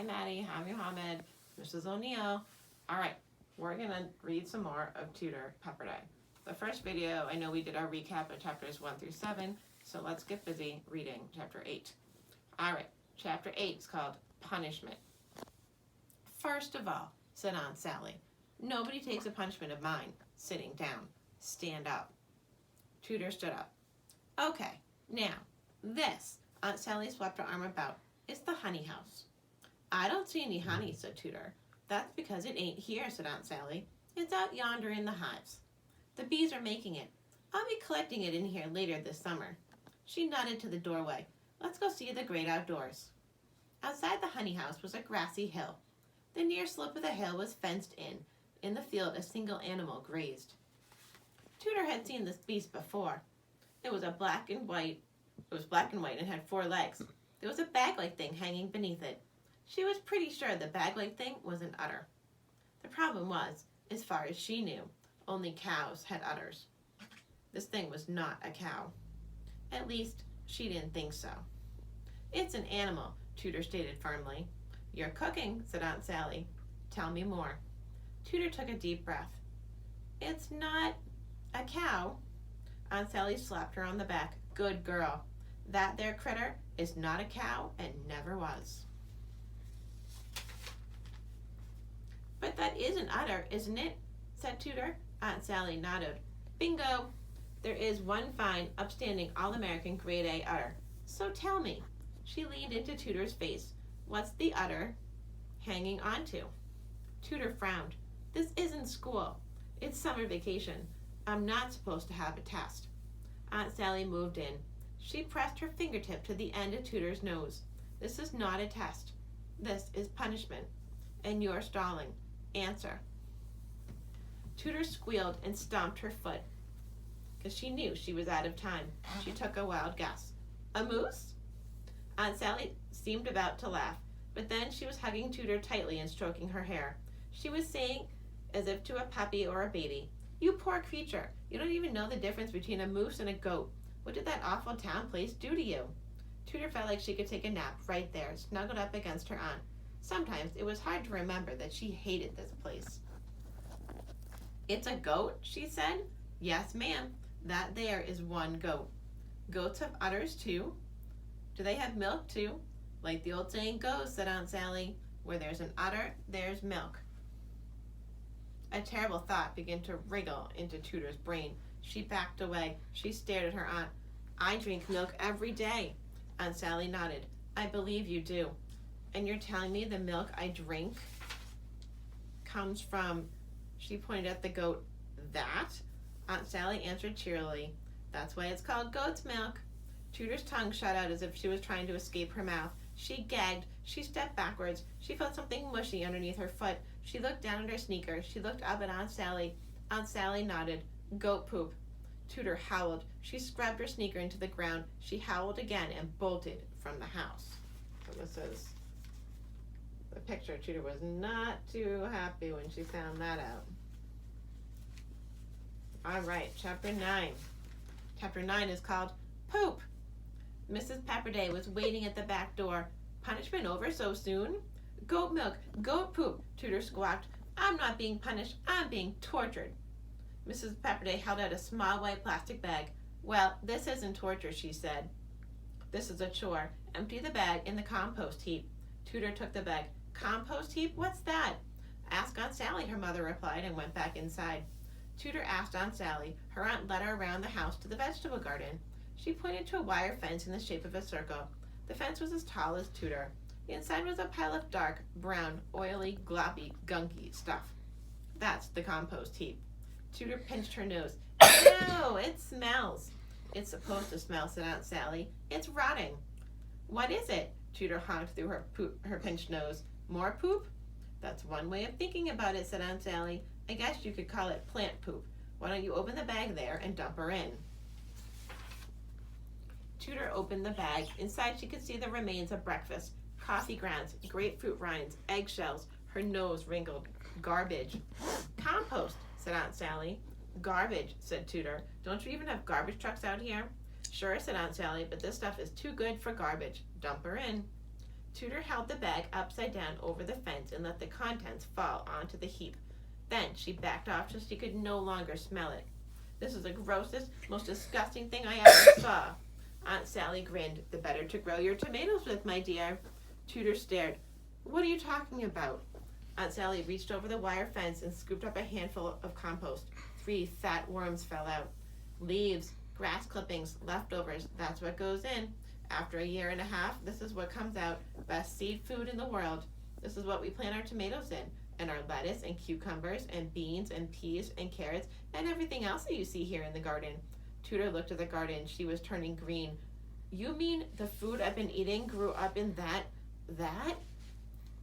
Hi, Maddie. Hi, Muhammad. Mrs. O'Neill. All right, we're going to read some more of Tooter Pepperday. The first video, I know we did our recap of chapters 1 through 7, so let's get busy reading chapter 8. All right, chapter 8 is called Punishment. First of all, said Aunt Sally, nobody takes a punishment of mine. Sitting down. Stand up. Tooter stood up. Okay, now, this, Aunt Sally swept her arm about, is the honey house. I don't see any honey, said Tooter. That's because it ain't here, said Aunt Sally. It's out yonder in the hives. The bees are making it. I'll be collecting it in here later this summer. She nodded to the doorway. Let's go see the great outdoors. Outside the honey house was a grassy hill. The near slope of the hill was fenced in. In the field, a single animal grazed. Tooter had seen this beast before. It was black and white and had 4 legs. There was a bag-like thing hanging beneath it. She was pretty sure the bag-like thing was an udder. The problem was, as far as she knew, only cows had udders. This thing was not a cow. At least, she didn't think so. It's an animal, Tooter stated firmly. You're cooking, said Aunt Sally. Tell me more. Tooter took a deep breath. It's not a cow. Aunt Sally slapped her on the back. Good girl. That there critter is not a cow and never was. But that is an udder, isn't it? Said Tooter. Aunt Sally nodded. Bingo! There is one fine, upstanding, all-American grade A udder. So tell me. She leaned into Tooter's face. What's the udder hanging onto? Tooter frowned. This isn't school. It's summer vacation. I'm not supposed to have a test. Aunt Sally moved in. She pressed her fingertip to the end of Tooter's nose. This is not a test. This is punishment. And you're stalling. Answer. Tooter squealed and stomped her foot because she knew she was out of time. She took a wild guess. A moose? Aunt Sally seemed about to laugh, but then she was hugging Tooter tightly and stroking her hair. She was saying, as if to a puppy or a baby, you poor creature, you don't even know the difference between a moose and a goat. What did that awful town place do to you? Tooter felt like she could take a nap right there, snuggled up against her aunt. Sometimes it was hard to remember that she hated this place. It's a goat, she said. Yes, ma'am. That there is one goat. Goats have udders, too. Do they have milk, too? Like the old saying goes, said Aunt Sally. Where there's an udder, there's milk. A terrible thought began to wriggle into Tooter's brain. She backed away. She stared at her aunt. I drink milk every day. Aunt Sally nodded. I believe you do. And you're telling me the milk I drink comes from, she pointed at the goat, that? Aunt Sally answered cheerily. That's why it's called goat's milk. Tooter's tongue shot out as if she was trying to escape her mouth. She gagged. She stepped backwards. She felt something mushy underneath her foot. She looked down at her sneaker. She looked up at Aunt Sally. Aunt Sally nodded. Goat poop. Tooter howled. She scrubbed her sneaker into the ground. She howled again and bolted from the house. So this is the picture. Tooter was not too happy when she found that out. All right, chapter 9. Chapter 9 is called Poop. Mrs. Pepperday was waiting at the back door. Punishment over so soon? Goat milk, goat poop, Tooter squawked. I'm not being punished, I'm being tortured. Mrs. Pepperday held out a small white plastic bag. Well, this isn't torture, she said. This is a chore. Empty the bag in the compost heap. Tooter took the bag. Compost heap? What's that? Ask Aunt Sally, her mother replied, and went back inside. Tooter asked Aunt Sally. Her aunt led her around the house to the vegetable garden. She pointed to a wire fence in the shape of a circle. The fence was as tall as Tooter. The inside was a pile of dark, brown, oily, gloppy, gunky stuff. That's the compost heap. Tooter pinched her nose. No, it smells. It's supposed to smell, said Aunt Sally. It's rotting. What is it? Tooter honked through her pinched nose. More poop? That's one way of thinking about it, said Aunt Sally. I guess you could call it plant poop. Why don't you open the bag there and dump her in? Tooter opened the bag. Inside she could see the remains of breakfast. Coffee grounds, grapefruit rinds, eggshells. Her nose wrinkled. Garbage. Compost, said Aunt Sally. Garbage, said Tooter. Don't you even have garbage trucks out here? Sure, said Aunt Sally, but this stuff is too good for garbage. Dump her in. Tooter held the bag upside down over the fence and let the contents fall onto the heap. Then she backed off so she could no longer smell it. This is the grossest, most disgusting thing I ever saw. Aunt Sally grinned. The better to grow your tomatoes with, my dear. Tooter stared. What are you talking about? Aunt Sally reached over the wire fence and scooped up a handful of compost. 3 fat worms fell out. Leaves, grass clippings, leftovers, that's what goes in. After a year and a half, this is what comes out. Best seed food in the world. This is what we plant our tomatoes in, and our lettuce and cucumbers and beans and peas and carrots and everything else that you see here in the garden. Tooter looked at the garden. She was turning green. You mean the food I've been eating grew up in that?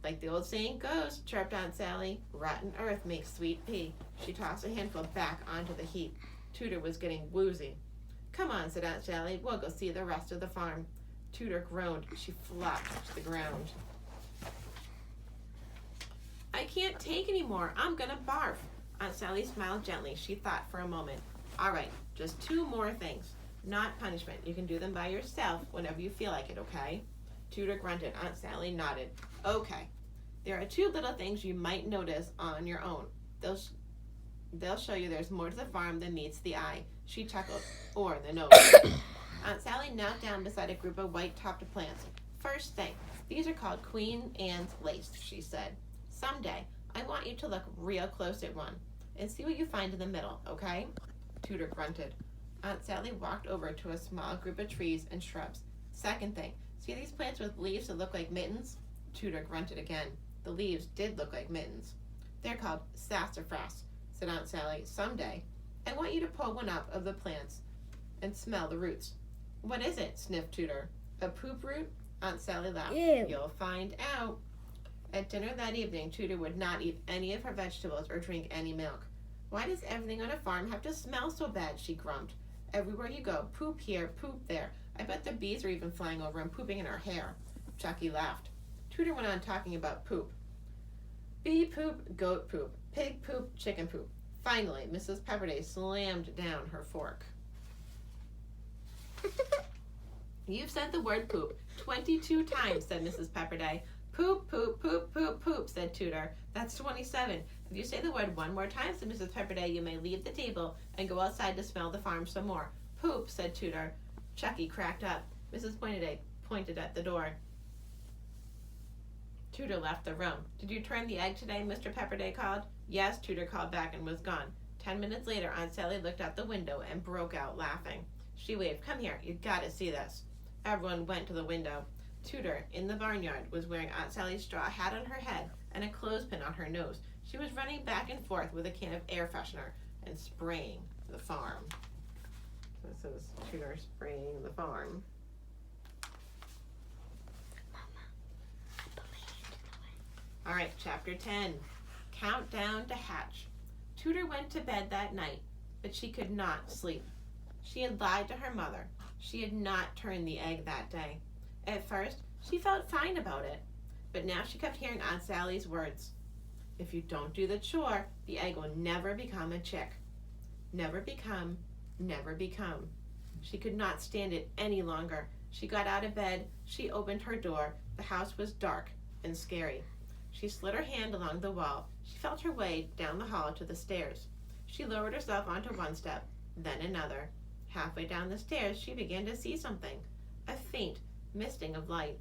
Like the old saying goes, chirped Aunt Sally, rotten earth makes sweet pea. She tossed a handful back onto the heap. Tooter was getting woozy. Come on, said Aunt Sally, we'll go see the rest of the farm. Tooter groaned. She flopped to the ground. I can't take any more. I'm gonna barf. Aunt Sally smiled gently. She thought for a moment. All right, just 2 more things. Not punishment. You can do them by yourself whenever you feel like it, okay? Tooter grunted. Aunt Sally nodded. Okay. There are 2 little things you might notice on your own. They'll show you there's more to the farm than meets the eye. She chuckled. Or the nose. Aunt Sally knelt down beside a group of white-topped plants. First thing, these are called Queen Anne's lace, she said. Someday, I want you to look real close at one and see what you find in the middle, okay? Tooter grunted. Aunt Sally walked over to a small group of trees and shrubs. Second thing, see these plants with leaves that look like mittens? Tooter grunted again. The leaves did look like mittens. They're called sassafras, said Aunt Sally. Someday, I want you to pull one up of the plants and smell the roots. What is it? Sniffed Tooter. A poop root? Aunt Sally laughed. Ew. You'll find out. At dinner that evening, Tooter would not eat any of her vegetables or drink any milk. Why does everything on a farm have to smell so bad? She grumped. Everywhere you go, poop here, poop there. I bet the bees are even flying over and pooping in our hair. Chucky laughed. Tooter went on talking about poop. Bee poop, goat poop, pig poop, chicken poop. Finally, Mrs. Pepperday slammed down her fork. You've said the word poop 22 times, said Mrs. Pepperday. Poop, poop, poop, poop, poop, said Tooter. That's 27. If you say the word one more time, said Mrs. Pepperday, you may leave the table and go outside to smell the farm some more. Poop, said Tooter. Chucky cracked up. Mrs. Pointed at the door. Tooter left the room. Did you turn the egg today? Mr. Pepperday called. Yes, Tooter called back and was gone. 10 minutes later, Aunt Sally looked out the window and broke out laughing. She waved. Come here, you gotta see this. Everyone went to the window. Tooter, in the barnyard, was wearing Aunt Sally's straw hat on her head and a clothespin on her nose. She was running back and forth with a can of air freshener and spraying the farm. This is Tooter spraying the farm. All right, chapter 10. Countdown to hatch. Tooter went to bed that night, but she could not sleep. She had lied to her mother. She had not turned the egg that day. At first, she felt fine about it, but now she kept hearing Aunt Sally's words. If you don't do the chore, the egg will never become a chick. Never become, never become. She could not stand it any longer. She got out of bed. She opened her door. The house was dark and scary. She slid her hand along the wall. She felt her way down the hall to the stairs. She lowered herself onto one step, then another. Halfway down the stairs, she began to see something, a faint misting of light.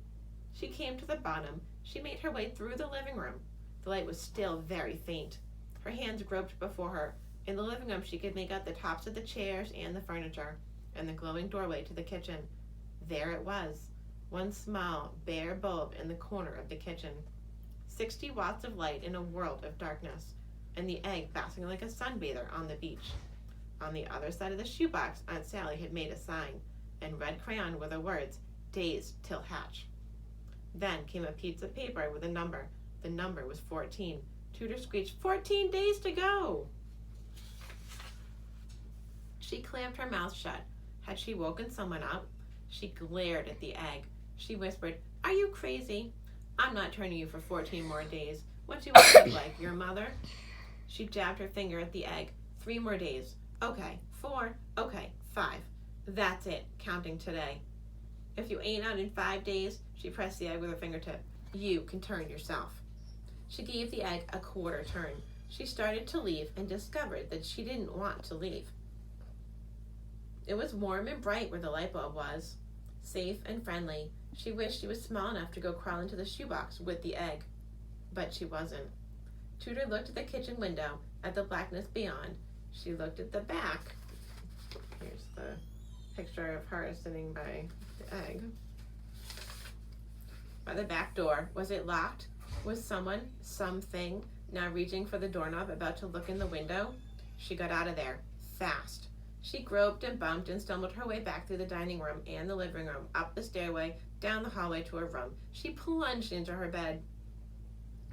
She came to the bottom. She made her way through the living room. The light was still very faint. Her hands groped before her. In the living room, she could make out the tops of the chairs and the furniture, and the glowing doorway to the kitchen. There it was, one small, bare bulb in the corner of the kitchen. 60 watts of light in a world of darkness, and the egg basking like a sunbather on the beach. On the other side of the shoebox, Aunt Sally had made a sign, in red crayon were the words, days till hatch. Then came a piece of paper with a number. The number was 14. Tooter screeched, 14 days to go! She clamped her mouth shut. Had she woken someone up? She glared at the egg. She whispered, are you crazy? I'm not turning you for 14 more days. What do you want to look like, your mother? She jabbed her finger at the egg. 3 more days. Okay, 4. Okay, 5. That's it, counting today. If you ain't out in 5 days, she pressed the egg with her fingertip, you can turn yourself. She gave the egg a quarter turn. She started to leave and discovered that she didn't want to leave. It was warm and bright where the light bulb was, safe and friendly. She wished she was small enough to go crawl into the shoebox with the egg, but she wasn't. Tooter looked at the kitchen window, at the blackness beyond. She looked at the back. Here's the picture of her sitting by the egg. By the back door. Was it locked? Was someone, something, now reaching for the doorknob, about to look in the window? She got out of there, fast. She groped and bumped and stumbled her way back through the dining room and the living room, up the stairway, down the hallway to her room. She plunged into her bed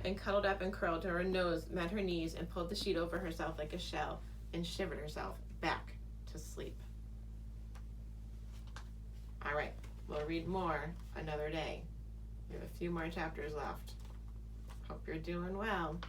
and cuddled up and curled till her nose met her knees and pulled the sheet over herself like a shell and shivered herself back to sleep. All right, we'll read more another day. We have a few more chapters left. Hope you're doing well.